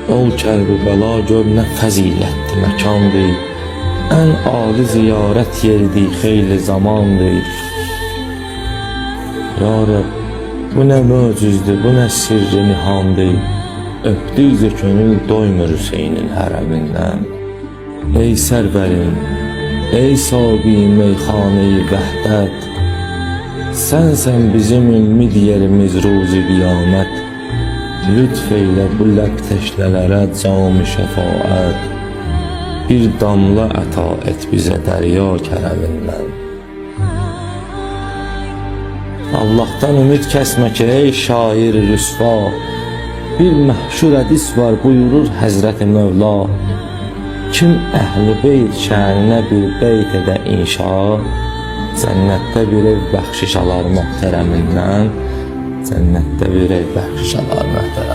Ol Kərbəla gör nə fəzilətli məkandır, ən ali ziyarət yeridir, xeyli zamandır. Ya Rəbb, bu nə möcüzdür, bu nə sirri nihandır, öpdükcə könül doymur Hüseynin hərəmindən. Ey sərvərim, ey sahibi meyxane-i vəhdət, sənsən bizim ümid yerimiz ruzi qiyamət. Lütf eylə bu ləb təşlələrə cam-ı şəfaət, bir damla əta et bizə dərya kərəmindən. Allah'tan ümid kəsmək ey şair rüsva, bir məhşur hədis var buyurur Həzrəti Mövla. Kim əhl-i beyt şəninə bir beyt edə inşa, cənnətdə bir ev bəxşiş alar möhtərəmindən, cənnətdə bir ev bəxşiş alar möhtərəmindən.